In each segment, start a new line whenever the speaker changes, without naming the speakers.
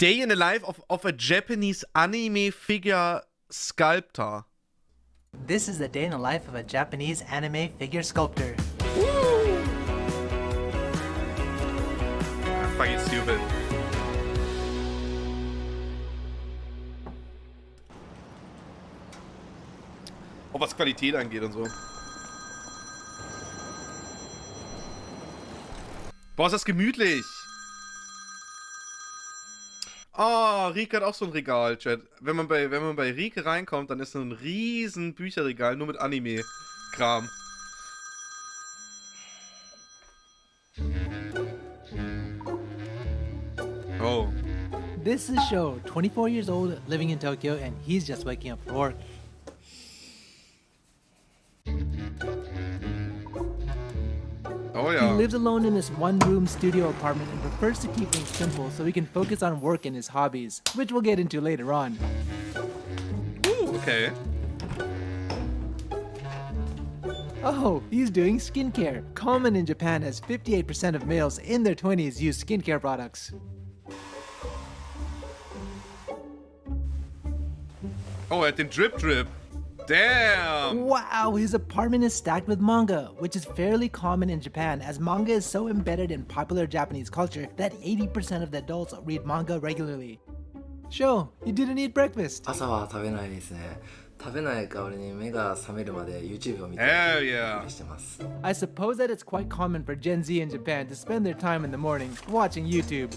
Day in the life of a Japanese anime figure sculptor.
This is the day in the life of a Japanese anime figure sculptor.
Woo! Fucking stupid. Auch was Qualität angeht und so. Boah, ist das gemütlich. Oh, Rieke hat auch so ein Regal, Chat. Wenn man bei Rieke reinkommt, dann ist so ein riesen Bücherregal nur mit Anime-Kram. Oh.
This is Sho, 24 years old, living in Tokyo, and he's just waking up for work.
Oh yeah.
He lives alone in this one-room studio apartment and prefers to keep things simple so he can focus on work and his hobbies, which we'll get into later on.
Ooh, okay.
Oh, he's doing skincare. Common in Japan as 58% of males in their 20s use skincare products.
Oh, er hat den Drip. Damn!
Wow, his apartment is stacked with manga, which is fairly common in Japan as manga is so embedded in popular Japanese culture that 80% of the adults read manga regularly. Sho, you didn't eat breakfast.
朝は食べないですね。食べない代わりに目が覚めるまで YouTube を見て
Hell yeah.
してます。
I suppose that it's quite common for Gen Z in Japan to spend their time in the morning watching YouTube.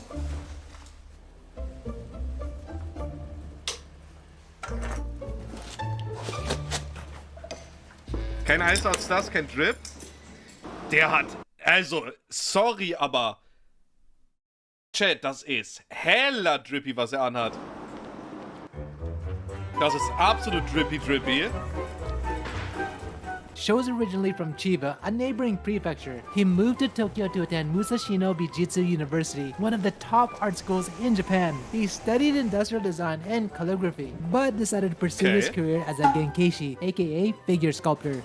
Kein heißer als das, kein Drip. Der hat, also, sorry, aber Chat, das ist heller drippy, was er anhat. Das ist absolut drippy.
Sho's originally from Chiba, a neighboring prefecture. He moved to Tokyo to attend Musashino Bijutsu University, one of the top art schools in Japan. He studied industrial design and calligraphy, but decided to pursue his career as a genkeishi, aka figure sculptor.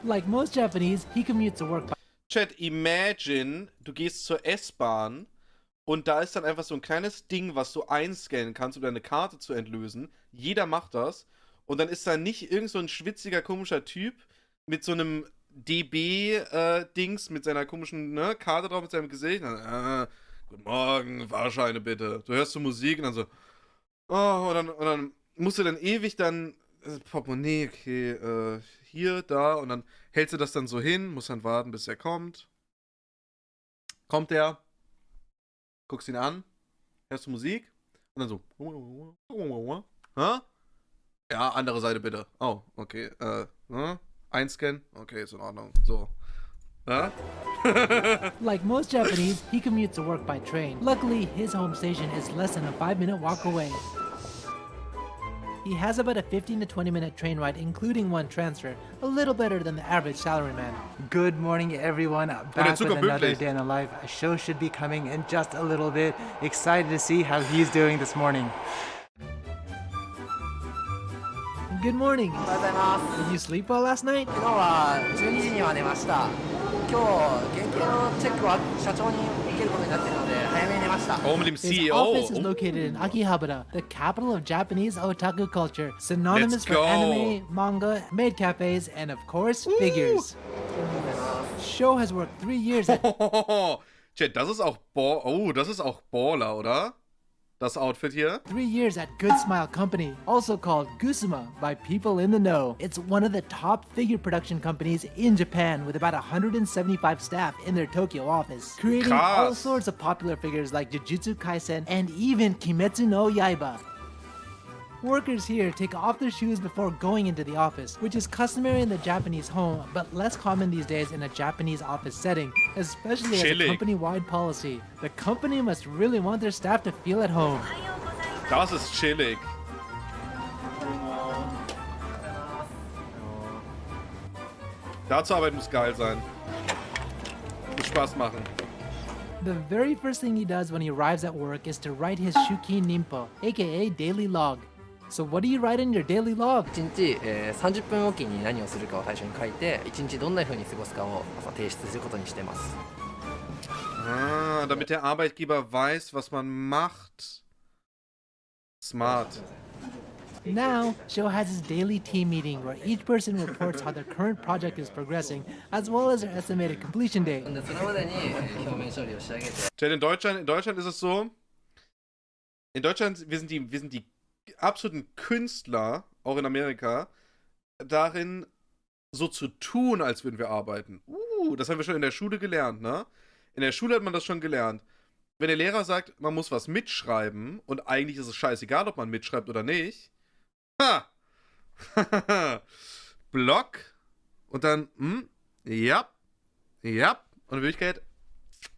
Like most Japanese, he commutes to work by...
Chat, imagine, du gehst zur S-Bahn und da ist dann einfach so ein kleines Ding, was du einscannen kannst, um deine Karte zu entlösen. Jeder macht das. Und dann ist da nicht irgend so ein schwitziger, komischer Typ mit so einem DB-Dings, mit seiner komischen Karte drauf, mit seinem Gesicht. Dann, guten Morgen, Fahrscheine bitte. Du hörst so Musik und dann so, oh, und dann musst du dann ewig dann, Portemonnaie, okay, hier, da, und dann hältst du das dann so hin, musst dann warten, bis er kommt. Kommt er, guckst ihn an, hörst du Musik und dann so, hä? Ja, andere Seite bitte. Oh, okay. Einscannen? Okay, ist in Ordnung. So.
Like most Japanese, he commutes to work by train. Luckily, his home station is less than a 5-minute walk away. He has about a 15 to 20-minute train ride, including one transfer, a little better than the average salaryman. Good morning, everyone. Back with another day in the life. A show should be coming in just a little bit. Excited to see how he's doing this morning. Good morning. Did you sleep well last night?
昨日は12時には寝ました。今日原型のチェックは社長に受けることになっているので早めに寝ました。
Oh, mit dem
His
CEO.
office is located in Akihabara, the capital of Japanese otaku culture, synonymous for anime, manga, maid cafes, and of course, figures. Sho has worked 3 years at...
Chat, das ist auch das ist auch Baller, oder? Das Outfit hier.
3 years at Good Smile Company, also called Gusuma by people in the know. It's one of the top figure production companies in Japan with about 175 staff in their Tokyo office, creating all sorts of popular figures like Jujutsu Kaisen and even Kimetsu no Yaiba. Workers here take off their shoes before going into the office, which is customary in the Japanese home, but less common these days in a Japanese office setting, especially as a company-wide policy. The company must really want their staff to feel at home.
Das ist chillig. Da zu arbeiten muss geil sein. Muss Spaß machen.
The very first thing he does when he arrives at work is to write his Shuki Nimpo, aka daily log. So what do you write in your daily log?
1日、30分おきに何をするかを最初に書いて、1日どんな風に過ごすかを朝提出することにしてます。
damit der Arbeitgeber weiß, was man macht. Smart.
Now, Joe has his daily team meeting where each person reports how their current project is progressing, as well as their estimated completion date.
でそれまでに表面処理を仕上げて
Denn in Deutschland ist es so, in Deutschland, wir sind die absoluten Künstler, auch in Amerika, darin so zu tun, als würden wir arbeiten. Das haben wir schon in der Schule gelernt, ne? In der Schule hat man das schon gelernt. Wenn der Lehrer sagt, man muss was mitschreiben und eigentlich ist es scheißegal, ob man mitschreibt oder nicht. Ha! Block und dann, ja. Und in Wirklichkeit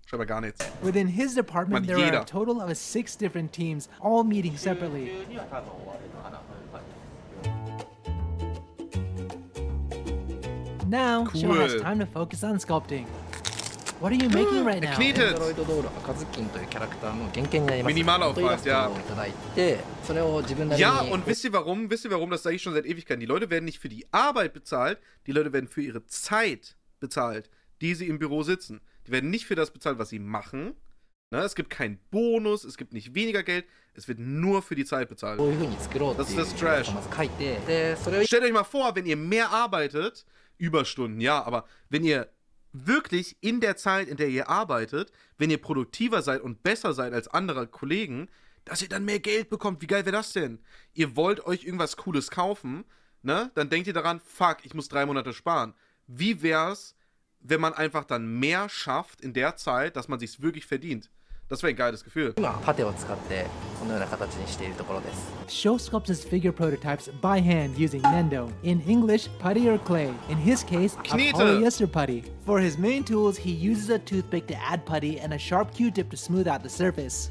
scheinbar gar nichts.
Within his department, there are
jeder.
a total of 6 different teams, all meeting separately. Now, Joe has
Cool.
time to focus on sculpting. What are you making right now?
Knete.
ドロイドドール赤ずきんというキャラクターの原型になります。
Minimalaufwand,
イラスト
ja.
をいただいて、それを自分なりに
Ja, und wisst ihr warum? Wisst ihr warum? Das sage ich schon seit Ewigkeiten. Die Leute werden nicht für die Arbeit bezahlt, die Leute werden für ihre Zeit bezahlt, die sie im Büro sitzen. Die werden nicht für das bezahlt, was sie machen. Ne? Es gibt keinen Bonus, es gibt nicht weniger Geld, es wird nur für die Zeit bezahlt.
こういう風に作ろうっていう
Das ist das Trash.
まず書いて、でそれを
Stellt euch mal vor, wenn ihr mehr arbeitet, Überstunden, ja, aber wenn ihr wirklich in der Zeit, in der ihr arbeitet, wenn ihr produktiver seid und besser seid als andere Kollegen, dass ihr dann mehr Geld bekommt. Wie geil wäre das denn? Ihr wollt euch irgendwas Cooles kaufen, ne? Dann denkt ihr daran, fuck, ich muss 3 Monate sparen. Wie wär's, wenn man einfach dann mehr schafft in der Zeit, dass man sich's wirklich verdient? Das wäre ein geiles Gefühl.
今パテを使ってこのような形にしているところです。
Joe sculpts his figure prototypes by hand using Nendo. In English, putty or clay. In his case, a
Knete.
polyester putty. For his main tools, he uses a toothpick to add putty and a sharp Q-tip to smooth out the surface.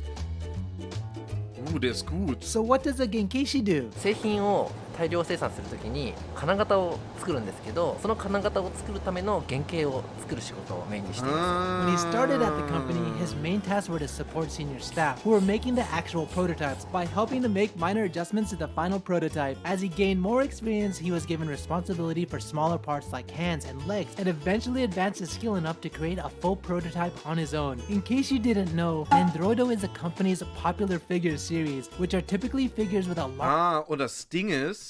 Der ist gut.
So what does a Genkishi do?
製品を大量生産するときに金型を作るんですけど、その金型を作るための原型を作る仕事をメインにしていま
When he started at the company, his main tasks were to support senior staff, who were making the actual prototypes by helping to make minor adjustments to the final prototype. As he gained more experience, he was given responsibility for smaller parts like hands and legs, and eventually advanced his skill enough to create a full prototype on his own. In case you didn't know, Nendroido is the company's popular figure series, which are typically figures with a large
Und das Ding ist,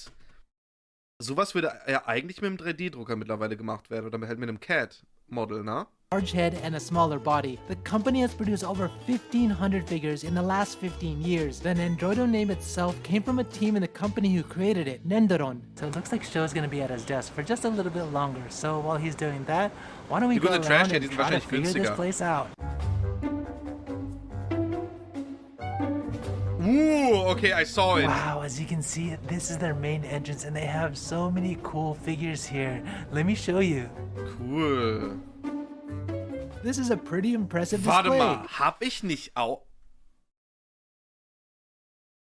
sowas würde ja eigentlich mit einem 3D-Drucker mittlerweile gemacht werden oder halt mit einem CAD-Model, ne?
head and a smaller body. The company has produced over 1,500 figures in the last 15 years. The Nendroido name itself came from a team in the company who created it, Nendoron. So it looks like Joe's gonna be at his desk for just a little bit longer. So while he's doing that, why don't we
Die
go
gute
around
Trash,
and
die sind
try to
wahrscheinlich
figure this
günstiger.
place out.
Okay, I saw it.
Wow, as you can see, this is their main entrance and they have so many cool figures here. Let me show you.
Cool.
This is a pretty impressive
Warte
display.
mal, hab ich nicht auch...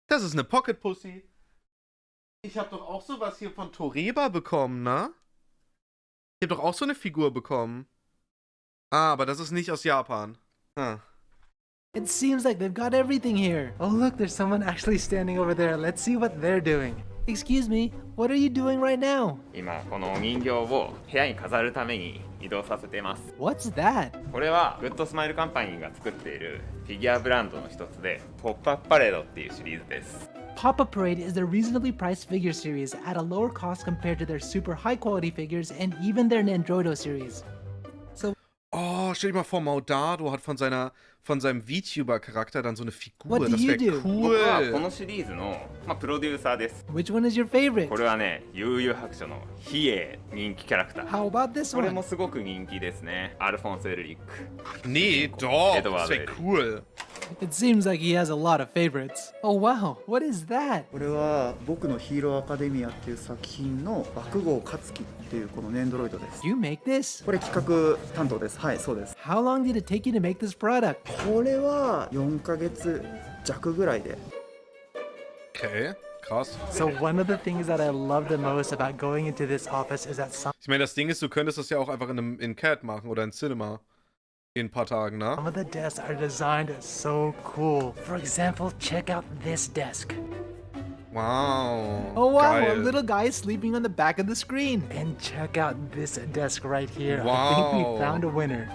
Das ist eine Pocket Pussy. Ich hab doch auch sowas hier von Toreba bekommen, ne? Ich hab doch auch so eine Figur bekommen. Ah, aber das ist nicht aus Japan.
It seems like they've got everything here. Oh look, there's someone actually standing over there. Let's see what they're doing. Excuse me, what are you doing right now?
今このお人形を部屋に飾るために移動させています。
What's that?
これはグッドスマイルカンパニーが作っているフィギュアブランドの一つでポップアップパレードっていうシリーズです。
Pop-Up Parade is a reasonably priced figure series at a lower cost compared to their super high quality figures and even their Nendroido series.
Oh, stell dir mal vor, Maudado hat von seinem VTuber-Charakter dann so eine Figur.
What do
Das
you
wäre
do?
僕はこ
cool.
のシリーズの、プロデューサーです。
Which one is your favorite?
これはね、悠々白書のヒエ人気キャラクター。
How about this
これも
one?
すごく人気ですね。アルフォンス・エルリック。
Nee, doch.
Edward
Das wäre cool.
It seems like he has a lot of favorites. Oh wow, what is that?
これは僕のヒーローアカデミアっていう作品の爆豪勝樹っていうこのネンドロイドです。
You make this?
これ企画担当です。はい、そうです。
How long did it take you to make this product?
これは4ヶ月弱ぐらいで。
Okay, krass.
So one of the things that I love the most about going into this office is that some
Ich meine, das Ding ist, du könntest das ja auch einfach in CAD machen oder in Cinema. In ein paar Tagen, ne?
of the desks are designed so cool. For example, check out this desk.
Wow.
Oh wow, a
Geil.
little guy is sleeping on the back of the screen. And check out this desk right here. I think we
Wow.
found a winner.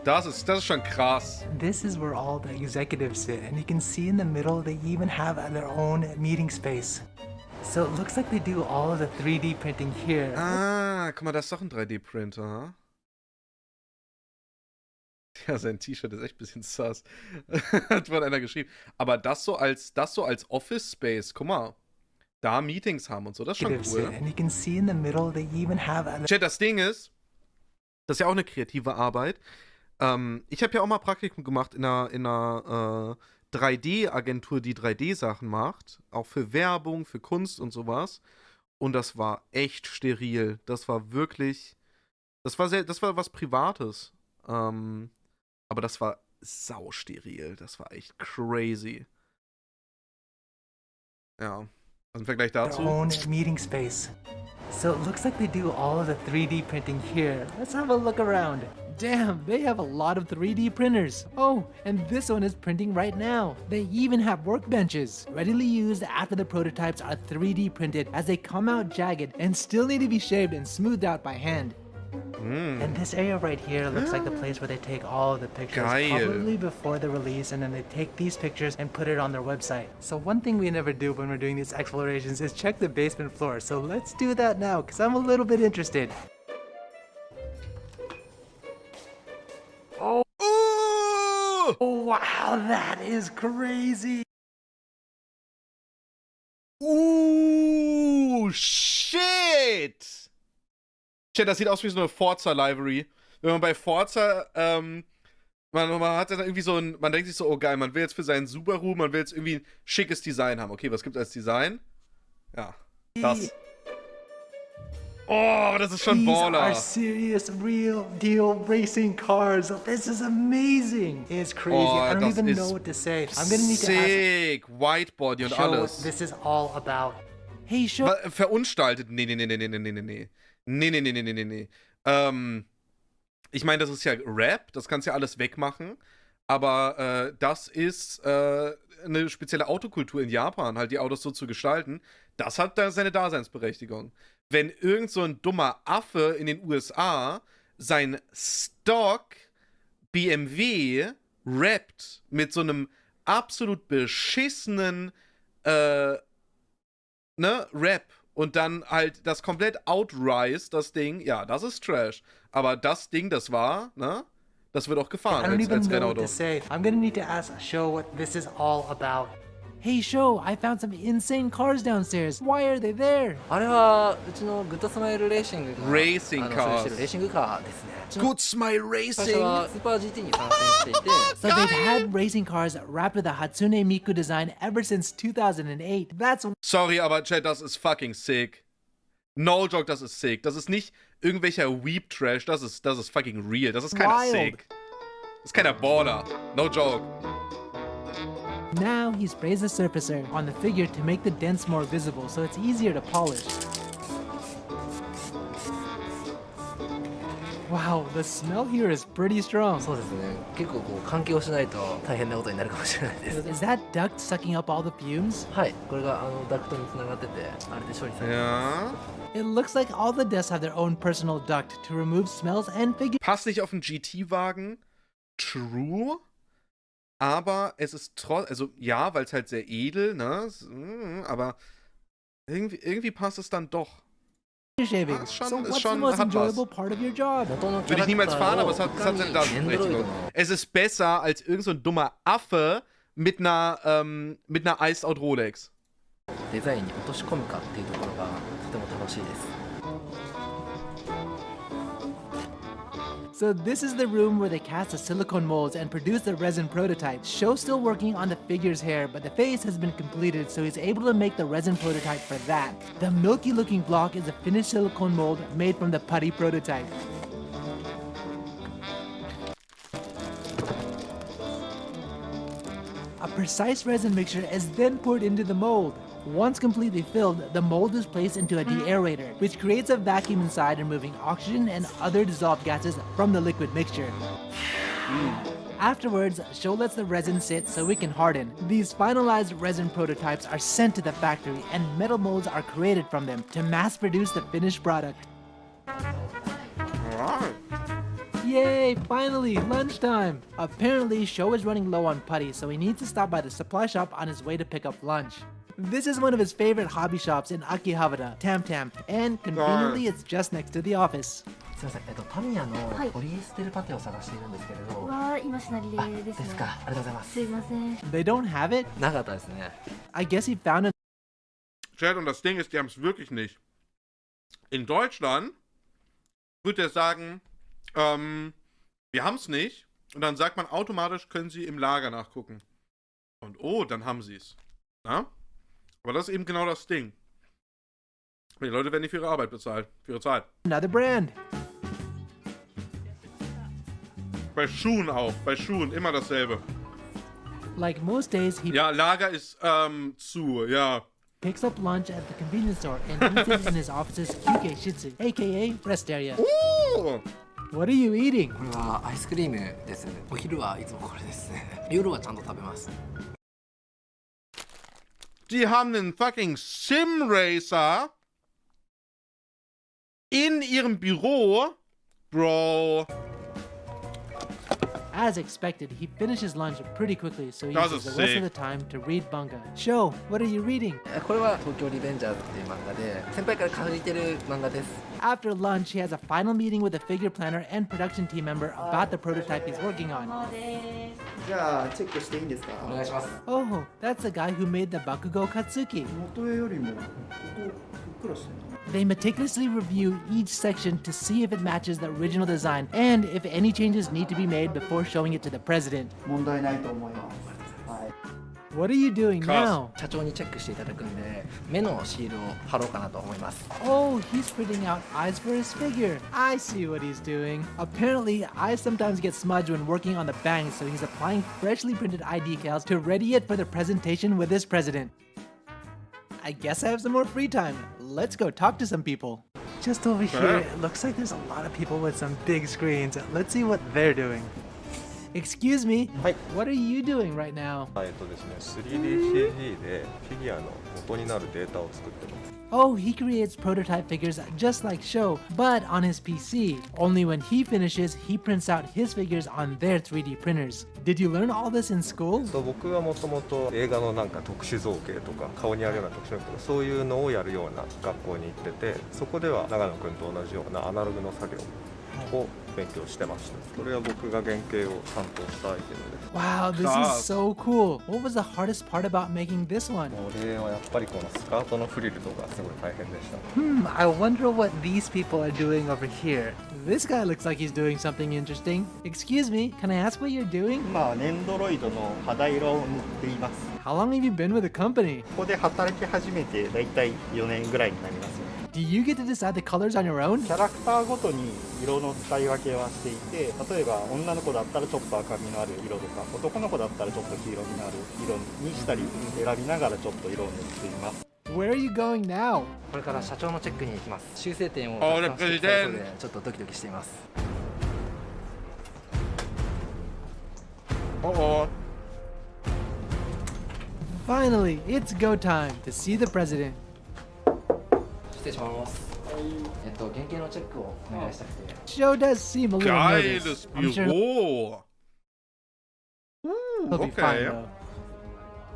Das ist schon krass.
This is where all the executives sit, and you can see in the middle they even have their own meeting space. So it looks like they do all of the 3D printing here.
Ah, guck mal, das ist doch ein 3D-Printer. Ja, sein T-Shirt ist echt ein bisschen sus. Hat wohl einer geschrieben. Aber das so als Office Space, guck mal. Da Meetings haben und so, das ist schon cool.
And you can see in the middle they even have
Chat, das Ding ist, das ist ja auch eine kreative Arbeit. Ich habe ja auch mal Praktikum gemacht in einer 3D-Agentur, die 3D-Sachen macht. Auch für Werbung, für Kunst und sowas. Und das war echt steril. Das war wirklich. Das war was Privates. Aber das war sausteril. Das war echt crazy. Ja. Also im Vergleich dazu.
their own meeting space. So it looks like they do all of the 3D printing here. Let's have a look around. Damn, they have a lot of 3D printers. Oh, and this one is printing right now. They even have workbenches, readily used after the prototypes are 3D printed as they come out jagged and still need to be shaved and smoothed out by hand. And this area right here looks like the place where they take all of the pictures,
Geil.
probably before the release, and then they take these pictures and put it on their website. So one thing we never do when we're doing these explorations is check the basement floor. So let's do that now, because I'm a little bit interested.
Ooh!
Oh, wow, that is crazy.
Ooh, shit! Chat, das sieht aus wie so eine Forza-Library. Wenn man bei Forza, man hat dann irgendwie so ein, man denkt sich so, oh geil, man will jetzt für seinen Subaru, man will jetzt irgendwie ein schickes Design haben. Okay, was gibt's als Design? Ja, das. Oh, das ist schon
These
Baller.
are serious, real deal racing cars. This is amazing. It's crazy.
Oh,
I don't
das
even
ist
know what to say. I'm gonna need to
Sick, Whitebody und
ask Show what
alles.
this is all about. Hey, show.
Verunstaltet? Nee. Ich meine, das ist ja Rap, das kannst ja alles wegmachen. Aber das ist eine spezielle Autokultur in Japan, halt die Autos so zu gestalten. Das hat da seine Daseinsberechtigung. Wenn irgend so ein dummer Affe in den USA sein Stock BMW rappt mit so einem absolut beschissenen Rap und dann halt das komplett outrise, das Ding, ja, das ist Trash. Aber das Ding, das war, ne? Das wird auch gefahren
I don't even
als
know what
Rennauto.
to say. I'm gonna need to ask Show what this is all about. Hey, Show, I found some insane cars downstairs. Why are they there?
あれはうちのグッドスマイルレーシングが
Racing
所有
cars
してるレーシングカーですね。
Good Smile
最初
Racing!
はスーパー GT に参戦していて
So they've had racing cars wrapped with a Hatsune Miku design ever since 2008. That's
Sorry, aber Chat, das ist fucking sick. No joke, das ist sick. Das ist nicht irgendwelcher Weep-Trash, das ist fucking real. Das ist keiner
Wild.
sick. Das ist keiner Baller. No joke.
Now he sprays the surfacer on the figure to make the dents more visible so it's easier to polish. Wow, the smell here is pretty strong.
そうですね結構こう換気をしないと大変なことになるかもしれないです
Is that duct sucking up all the fumes?
はいこれがダクトにつながっててあれで処理されて
Ja.
It looks like all the desks have their own personal duct to remove smells and figure.
Passt nicht auf einen GT-Wagen. True. Aber es ist trotzdem, also ja, weil es halt sehr edel, ne? Aber irgendwie passt es dann doch.
Shaving.
Ah, ist schon-
So
ist
what's
schon-
the most
hat was.
enjoyable part of your job?
元のキャ
Würde
ラ
ich
ク
niemals
タ
fahren,
ー
aber
を
es hat
他に
seine
エンドロイ
Daseinsberechtigung.
ドの
Es ist besser als irgend so ein dummer Affe mit einer Iced Out Rolex.
デザインに落とし込むかっていうところがとても楽しいです
So this is the room where they cast the silicone molds and produce the resin prototypes. Show's still working on the figure's hair, but the face has been completed, so he's able to make the resin prototype for that. The milky looking block is a finished silicone mold made from the putty prototype. A precise resin mixture is then poured into the mold. Once completely filled, the mold is placed into a deaerator, which creates a vacuum inside, removing oxygen and other dissolved gases from the liquid mixture. Afterwards, Show lets the resin sit so it can harden. These finalized resin prototypes are sent to the factory, and metal molds are created from them to mass produce the finished product. Yay, finally, lunchtime! Apparently, Sho is running low on putty, so he needs to stop by the supply shop on his way to pick up lunch. This is one of his favorite hobby shops in Akihabara, Tam Tam, and conveniently it's just next to the office.
すみません、タミヤのポリエステルパテを探しているんですけれど。
は今しなりですね。
ですか、ありがとうございます。
すいません。
They don't have it?
なかったですね。
I guess he found it.
Chat, und das Ding ist, die haben es wirklich nicht. In Deutschland würde er sagen, wir haben es nicht. Und dann sagt man automatisch, können sie im Lager nachgucken. Und oh, dann haben sie es. Ja? Aber das ist eben genau das Ding. Die Leute werden nicht für ihre Arbeit bezahlt, für ihre Zeit.
Another brand.
Bei Schuhen auch, bei Schuhen immer dasselbe.
Like most days, he
Ja, Lager ist zu, ja.
picks up lunch at the convenience store and eats it in his office's QK Shitsu, aka rest area.
Oh!
What are you eating?
これはアイスクリームです。お昼はいつもこれですね。夜はちゃんと食べます。
Die haben einen fucking Sim-Racer in ihrem Büro. Bro.
As expected, he finishes lunch pretty quickly, so he
That
uses
was
the rest
sick.
of the time to read manga. Sho, what are you reading?
これは東京リベンジャーズっていう漫画で、先輩から借りてる漫画です。
After lunch, he has a final meeting with a figure planner and production team member about the prototype he's working on.
じゃあチェックしていいんですか？
お願いします。
Oh, that's the guy who made the Bakugo Katsuki.
元絵よりもここふっくらしてる。
They meticulously review each section to see if it matches the original design and if any changes need to be made before showing it to the president.
問題ないと思います。はい。
What are you doing now?
社長にチェックしていただくんで、目のシールを貼ろうかなと思います。
Oh, he's printing out eyes for his figure. I see what he's doing. Apparently, eyes sometimes get smudged when working on the bangs, so he's applying freshly printed eye decals to ready it for the presentation with his president. I guess I have some more free time. Let's go talk to some people. Just over here, it looks like there's a lot of people with some big screens. Let's see what they're doing. Excuse me, what are you doing right now?
ですね、3DCG でフィギュアの元になるデータを作ってます。
Oh, he creates prototype figures just like Sho, but on his PC. Only when he finishes, he prints out his figures on their 3D printers. Did you learn all this in school?
僕はもともと映画のなんか特殊造形とか顔にあるような特殊なことそういうのをやるような学校に行ってて、そこでは長野くんと同じようなアナログの作業を勉強してました。これは僕が原型を担当したアイテムです。
Wow, this is so cool. What was the hardest part about making this one?
俺はやっぱりこのスカートのフリルとかすごい大変でした。
I wonder what these people are doing over here. This guy looks like he's doing something interesting. Excuse me, can I ask what you're doing?
今はネンドロイドの肌色を塗っています。
How long have you been with the company?
ここで働き始めてだいたい4年ぐらいになります。
Do you get to decide the colors on your own?
キャラクターごとに色の使い分けはしていて、例えば女の子だったらちょっと赤みのある色とか、男の子だったらちょっと黄色みのある色にしたり選びながらちょっと色を塗っています。
Where are you going now?
これから社長のチェックに行きます。修正点を
あ
たくさんしてきたことでちょっとドキドキしています。
Oh, oh.
Finally, it's go time to see the president.
失礼します。原型のチェックをお願いしたくて。
Sho does seem a little nervous.
Geiles
I'm sure
Büro.
he'll be fine
Okay.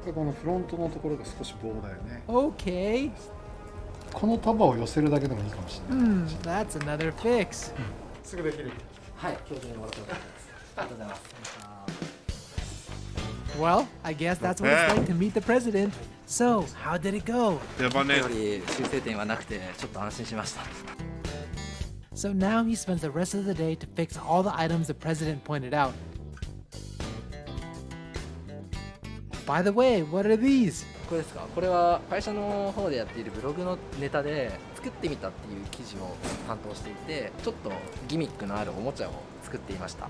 though.
このフロントのところが少し棒だよね。
Okay.
この束を寄せるだけでもいいかもしれない。
That's another fix.
すぐできる。
はい、今日中にもらってます。ありがとうございます。
Well, I guess that's what it's like to meet the president. So, how did it go?
Der war
やっ
nett.
ぱり修正点はなくてちょっと安心しました。
So now he spends the rest of the day to fix all the items the president pointed out. By the way, what are these?
これですか。これは会社の方でやっているブログのネタで作ってみたっていう記事を担当していて、ちょっとギミックのあるおもちゃを作っていました。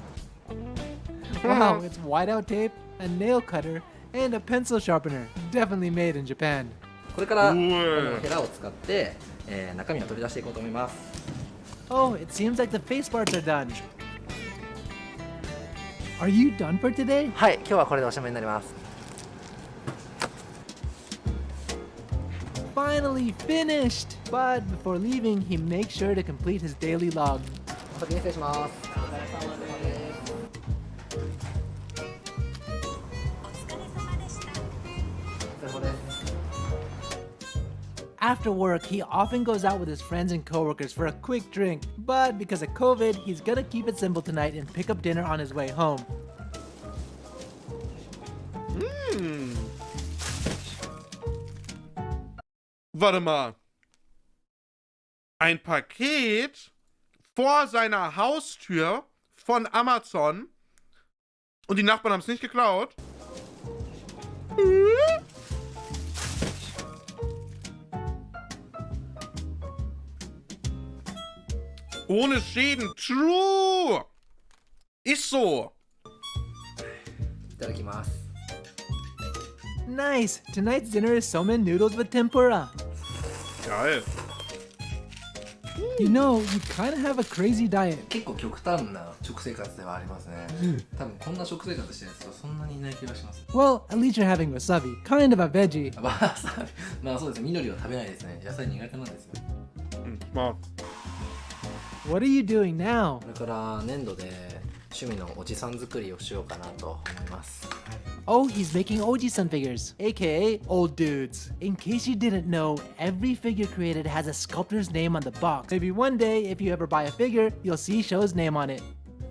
Wow, it's whiteout tape, a nail cutter, and a pencil sharpener. Definitely made in Japan.
これからこ
うえ
のヘラを使って、中身を取り出していこうと思います。
Oh, it seems like the face parts are done. Are you done for today?
はい、今日はこれでおしまいになります。
Finally finished! But before leaving, he makes sure to complete his daily log.
お先に失礼します。
After work, he often goes out with his friends and coworkers for a quick drink, but because of COVID, he's gonna keep it simple tonight and pick up dinner on his way home.
Warte mal. Ein Paket vor seiner Haustür von Amazon und die Nachbarn haben es nicht geklaut. Ohne Schäden. True. Ist so.
いただきます。
Nice! Tonight's dinner is somen noodles with tempura.
Geil.
You know, you kinda have a crazy diet.
結構極端な食生活ではありますね。多分こんな食生活してる人そんなにいない気がします。
Well, at least you're having wasabi, kind of a veggie.
まあそうです。緑は食べないですね。野菜苦手なんですよ。
Smart.
What are you doing now?
これから粘土で趣味のおじさん作りをしようかなと思います。
Oh, he's making Oji-san figures, aka old dudes. In case you didn't know, every figure created has a sculptor's name on the box. Maybe one day, if you ever buy a figure, you'll see Sho's name on it.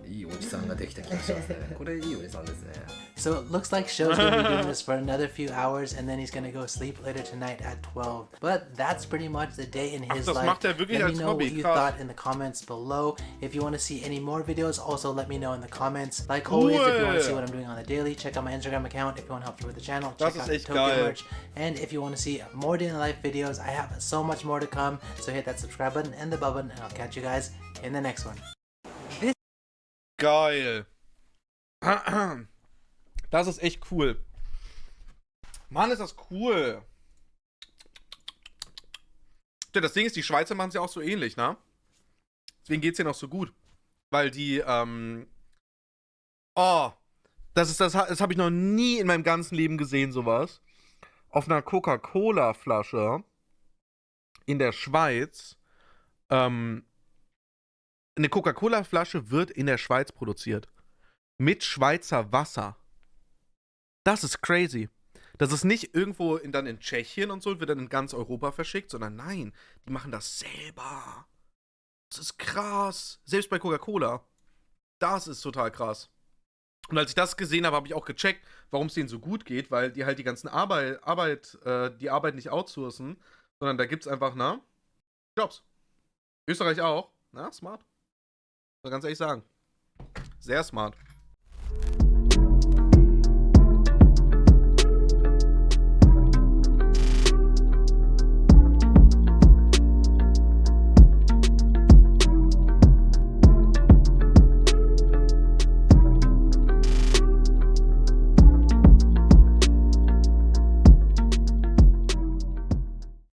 いいおじさんができた気がしますね。これいいおじさんですね。
So it looks like Sho's gonna be doing this for another few hours, and then he's gonna go sleep later tonight at 12. But that's pretty much the day in his
das
life.
macht er wirklich
Let me
als
know
Hobby,
what you
krass.
thought in the comments below. If you want to see any more videos, also let me know in the comments. Like always, if you want to see what I'm doing on the daily, check out my Instagram account. If you want to help support the channel, check out the
echt
Tokyo
geil.
merch. And if you want to see more day in the life videos, I have so much more to come. So hit that subscribe button and the bell button, and I'll catch you guys in the next one.
Geil. Das ist echt cool. Mann, ist das cool. Ja, das Ding ist, die Schweizer machen es ja auch so ähnlich, ne? Deswegen geht es hier noch so gut. Weil die, oh, das habe ich noch nie in meinem ganzen Leben gesehen, sowas. Auf einer Coca-Cola-Flasche in der Schweiz, eine Coca-Cola-Flasche wird in der Schweiz produziert. Mit Schweizer Wasser. Das ist crazy. Das ist nicht irgendwo dann in Tschechien und so, wird dann in ganz Europa verschickt, sondern nein, die machen das selber. Das ist krass. Selbst bei Coca-Cola. Das ist total krass. Und als ich das gesehen habe, habe ich auch gecheckt, warum es denen so gut geht, weil die halt die ganzen die Arbeit nicht outsourcen, sondern da gibt es einfach, Jobs. Österreich auch. Smart. Muss ganz ehrlich sagen. Sehr smart.